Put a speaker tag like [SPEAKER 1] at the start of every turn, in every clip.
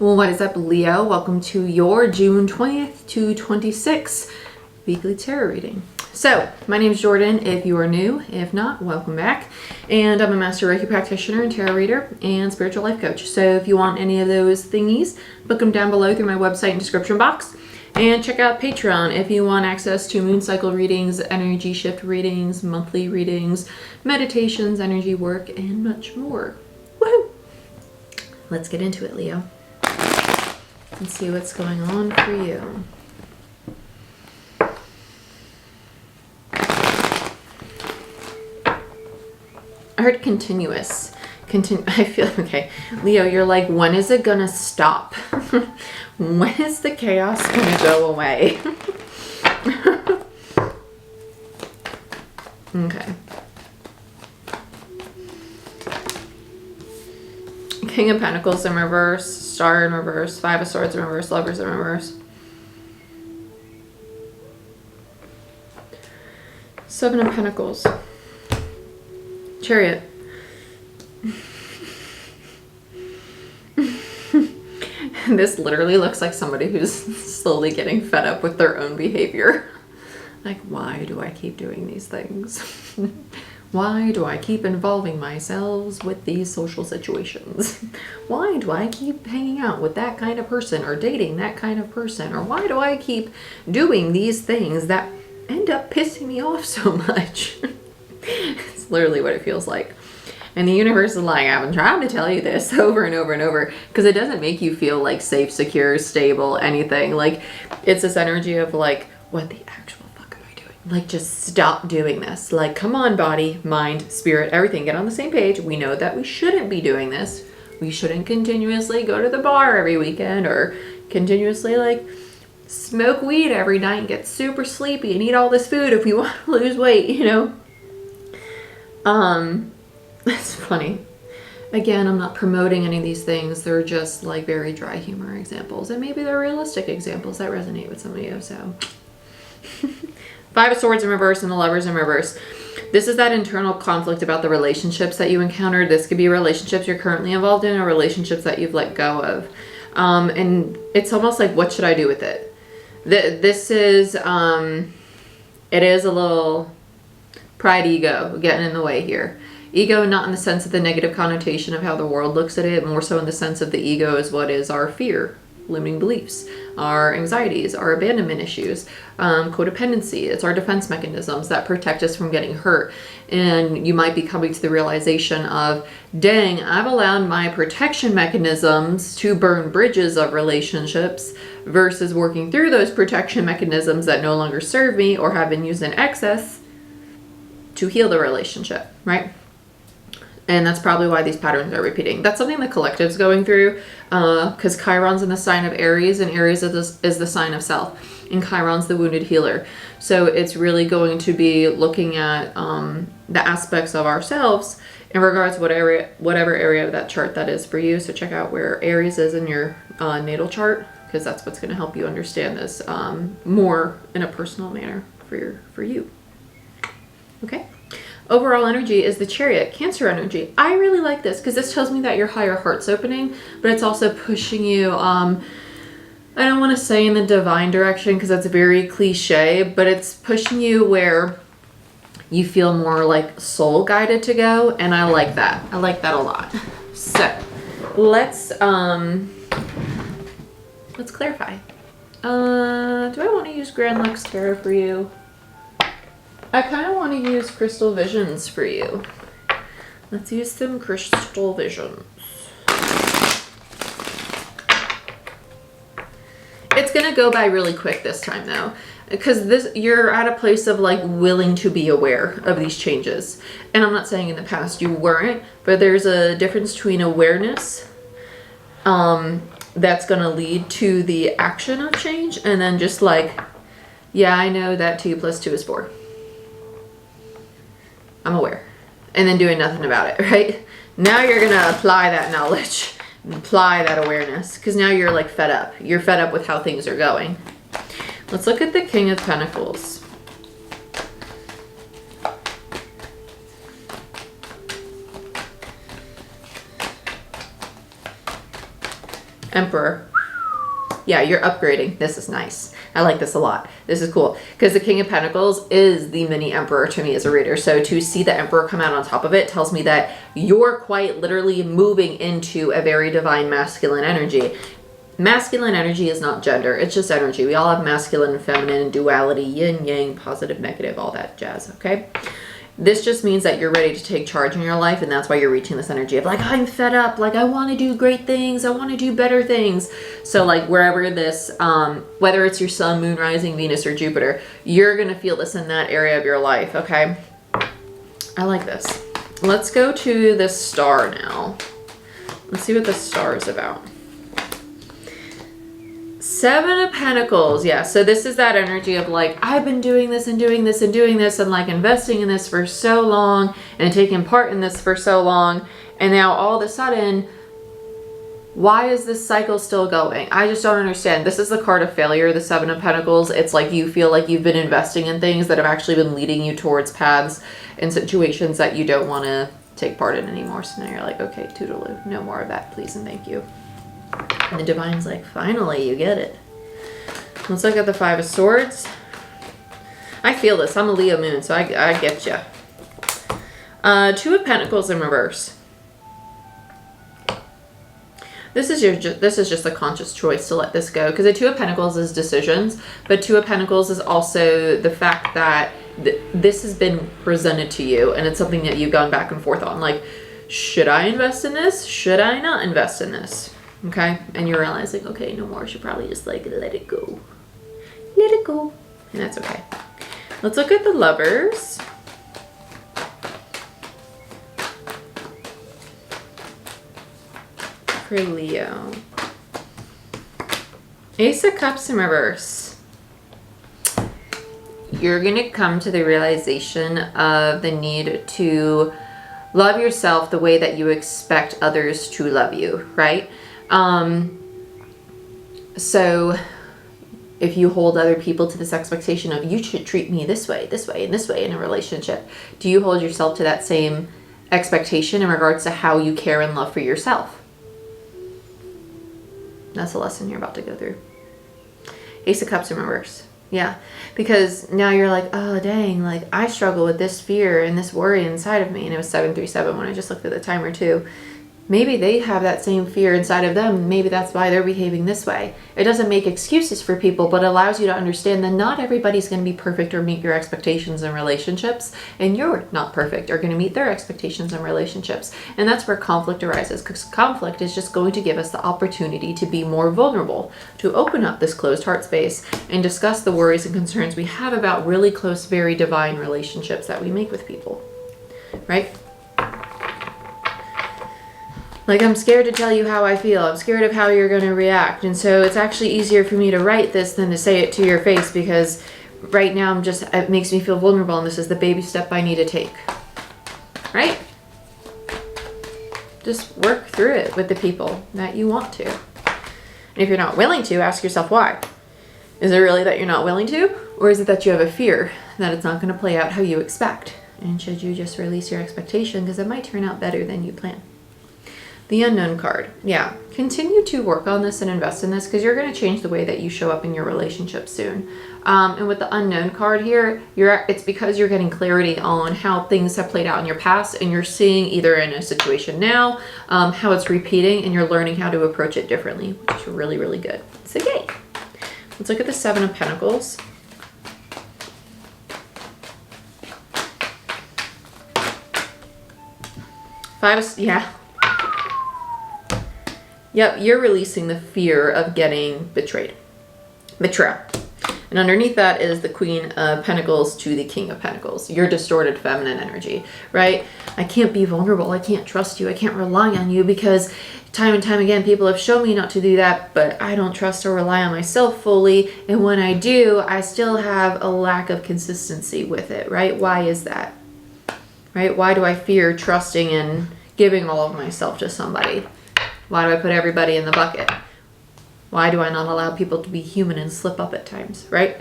[SPEAKER 1] What is up, Leo? Welcome to your June 20th to 26th weekly tarot reading. So, my name is Jordyn. If you are new, if not, welcome back. And I'm a Master Reiki practitioner and tarot reader and spiritual life coach. So if you want any of those thingies, book them down below through my website and description box. And check out Patreon if you want access to moon cycle readings, energy shift readings, monthly readings, meditations, energy work, and much more. Woohoo! Let's get into it, Leo. And see what's going on for you. I heard continuous. I feel okay. Leo, you're like, when is it gonna stop? When is the chaos gonna go away? Okay. King of Pentacles in reverse, Star in reverse, Five of Swords in reverse, Lovers in reverse. Seven of Pentacles. Chariot. This literally looks like somebody who's slowly getting fed up with their own behavior. Like, why do I keep doing these things? Why do I keep involving myself with these social situations? Why do I keep hanging out with that kind of person or dating that kind of person? Or why do I keep doing these things that end up pissing me off so much? It's literally what it feels like. And the universe is like, I've been trying to tell you this over and over and over, because it doesn't make you feel like safe, secure, stable, anything. Like, it's this energy of like, what the actual fuck am I doing? Like, just stop doing this. Like, come on, body, mind, spirit, everything, get on the same page. We know that we shouldn't be doing this. We shouldn't continuously go to the bar every weekend or continuously like smoke weed every night and get super sleepy and eat all this food if we want to lose weight, you know? It's funny. Again, I'm not promoting any of these things. They're just like very dry humor examples. And maybe they're realistic examples that resonate with some of you, so. Five of Swords in reverse and the Lovers in reverse. This is that internal conflict about the relationships that you encountered. This could be relationships you're currently involved in or relationships that you've let go of. And it's almost like, what should I do with it? This is, it is a little pride ego getting in the way here. Ego, not in the sense of the negative connotation of how the world looks at it, more so in the sense of the ego is what is our fear, limiting beliefs, our anxieties, our abandonment issues, codependency. It's our defense mechanisms that protect us from getting hurt. And you might be coming to the realization of, dang, I've allowed my protection mechanisms to burn bridges of relationships versus working through those protection mechanisms that no longer serve me or have been used in excess to heal the relationship, right? And that's probably why these patterns are repeating. That's something the collective's going through, because Chiron's in the sign of Aries, and Aries is the sign of self, and Chiron's the wounded healer. So it's really going to be looking at the aspects of ourselves in regards to whatever area of that chart that is for you. So check out where Aries is in your natal chart, because that's what's going to help you understand this more in a personal manner for you. Okay. Overall energy is the Chariot, Cancer energy. I really like this because this tells me that your higher heart's opening, but it's also pushing you, I don't want to say in the divine direction because that's very cliche, but it's pushing you where you feel more like soul guided to go, and I like that. I like that a lot. So let's clarify. Do I want to use Grand Lux Tarot for you? I kind of want to use Crystal Visions for you. Let's use some Crystal Visions. It's going to go by really quick this time though, because you're at a place of like willing to be aware of these changes. And I'm not saying in the past you weren't, but there's a difference between awareness that's going to lead to the action of change, and then just like, yeah, I know that 2 + 2 is 4. I'm aware. And then doing nothing about it, right? Now you're going to apply that knowledge, apply that awareness, because now you're like fed up. You're fed up with how things are going. Let's look at the King of Pentacles. Emperor. Yeah, you're upgrading. This is nice. I like this a lot. This is cool because the King of Pentacles is the mini Emperor to me as a reader. So to see the Emperor come out on top of it tells me that you're quite literally moving into a very divine masculine energy. Masculine energy is not gender. It's just energy. We all have masculine and feminine, duality, yin, yang, positive, negative, all that jazz, okay? This just means that you're ready to take charge in your life, and that's why you're reaching this energy of like, I'm fed up, like I want to do great things, I want to do better things. So like wherever this, whether it's your sun, moon, rising, Venus, or Jupiter, you're going to feel this in that area of your life, okay? I like this. Let's go to the star now. Let's see what the star is about. Seven of Pentacles. Yeah, so this is that energy of like, I've been doing this and doing this and doing this and like investing in this for so long and taking part in this for so long. And now all of a sudden, why is this cycle still going? I just don't understand. This is the card of failure, the Seven of Pentacles. It's like you feel like you've been investing in things that have actually been leading you towards paths and situations that you don't want to take part in anymore. So now you're like, okay, toodaloo, no more of that, please and thank you. And the Divine's like, finally, you get it. Let's look at the Five of Swords. I feel this. I'm a Leo moon, so I get you. Two of Pentacles in reverse. This is just a conscious choice to let this go, because the Two of Pentacles is decisions, but Two of Pentacles is also the fact that this has been presented to you, and it's something that you've gone back and forth on. Like, should I invest in this? Should I not invest in this? Okay, and you're realizing, okay, no more. I should probably just like let it go. Let it go. And that's okay. Let's look at the Lovers. For Leo. Ace of Cups in reverse. You're going to come to the realization of the need to love yourself the way that you expect others to love you, right? So if you hold other people to this expectation of you should treat me this way, and this way in a relationship, do you hold yourself to that same expectation in regards to how you care and love for yourself? That's a lesson you're about to go through. Ace of Cups in reverse. Yeah, because now you're like, oh dang, like I struggle with this fear and this worry inside of me. And it was 737 when I just looked at the timer too. Maybe they have that same fear inside of them. Maybe that's why they're behaving this way. It doesn't make excuses for people, but allows you to understand that not everybody's going to be perfect or meet your expectations in relationships. And you're not perfect or going to meet their expectations in relationships. And that's where conflict arises, because conflict is just going to give us the opportunity to be more vulnerable, to open up this closed heart space and discuss the worries and concerns we have about really close, very divine relationships that we make with people, right? Like, I'm scared to tell you how I feel. I'm scared of how you're going to react. And so it's actually easier for me to write this than to say it to your face, because right now it makes me feel vulnerable, and this is the baby step I need to take. Right? Just work through it with the people that you want to. And if you're not willing to, ask yourself why. Is it really that you're not willing to? Or is it that you have a fear that it's not going to play out how you expect? And should you just release your expectation, because it might turn out better than you plan. The Unknown card. Yeah, continue to work on this and invest in this, because you're going to change the way that you show up in your relationship soon. And with the Unknown card here, it's because you're getting clarity on how things have played out in your past, and you're seeing either in a situation now, how it's repeating, and you're learning how to approach it differently, which is really, really good. So yay! Let's look at the Seven of Pentacles. Yeah. Yep, you're releasing the fear of getting betrayed. Betrayal. And underneath that is the Queen of Pentacles to the King of Pentacles. Your distorted feminine energy, right? I can't be vulnerable. I can't trust you. I can't rely on you, because time and time again, people have shown me not to do that, but I don't trust or rely on myself fully. And when I do, I still have a lack of consistency with it, right? Why is that? Right? Why do I fear trusting and giving all of myself to somebody? Why do I put everybody in the bucket? Why do I not allow people to be human and slip up at times, right?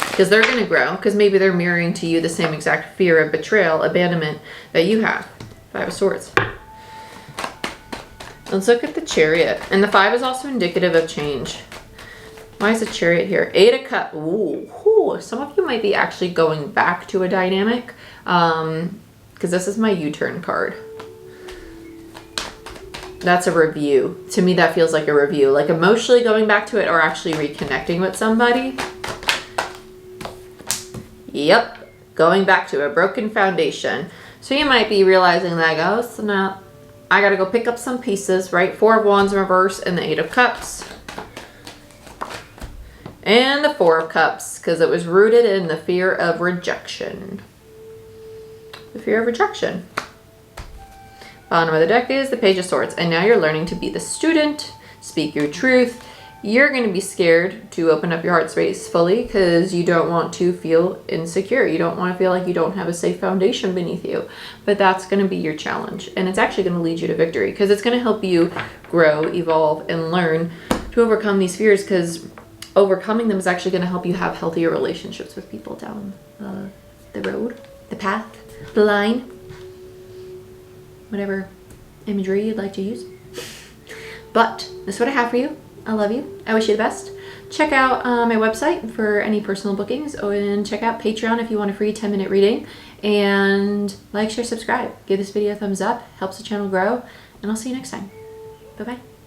[SPEAKER 1] Because they're going to grow, because maybe they're mirroring to you the same exact fear of betrayal, abandonment that you have. Five of Swords. Let's look at the Chariot. And the 5 is also indicative of change. Why is the Chariot here? 8 of Cups. Ooh, some of you might be actually going back to a dynamic, because this is my U-turn card. That's a review. To me, that feels like a review. Like emotionally going back to it or actually reconnecting with somebody. Yep. Going back to a broken foundation. So you might be realizing like, oh, so now I got to go pick up some pieces, right? 4 of Wands in reverse and the 8 of Cups. And the 4 of Cups, because it was rooted in the fear of rejection. The fear of rejection. Bottom of the deck is the Page of Swords. And now you're learning to be the student, speak your truth. You're going to be scared to open up your heart space fully because you don't want to feel insecure. You don't want to feel like you don't have a safe foundation beneath you. But that's going to be your challenge. And it's actually going to lead you to victory because it's going to help you grow, evolve, and learn to overcome these fears, because overcoming them is actually going to help you have healthier relationships with people down the road, the path, the line. Whatever imagery you'd like to use. But that's what I have for you. I love you. I wish you the best. Check out my website for any personal bookings, and check out Patreon if you want a free 10-minute reading. And like, share, subscribe. Give this video a thumbs up. Helps the channel grow. And I'll see you next time. Bye-bye.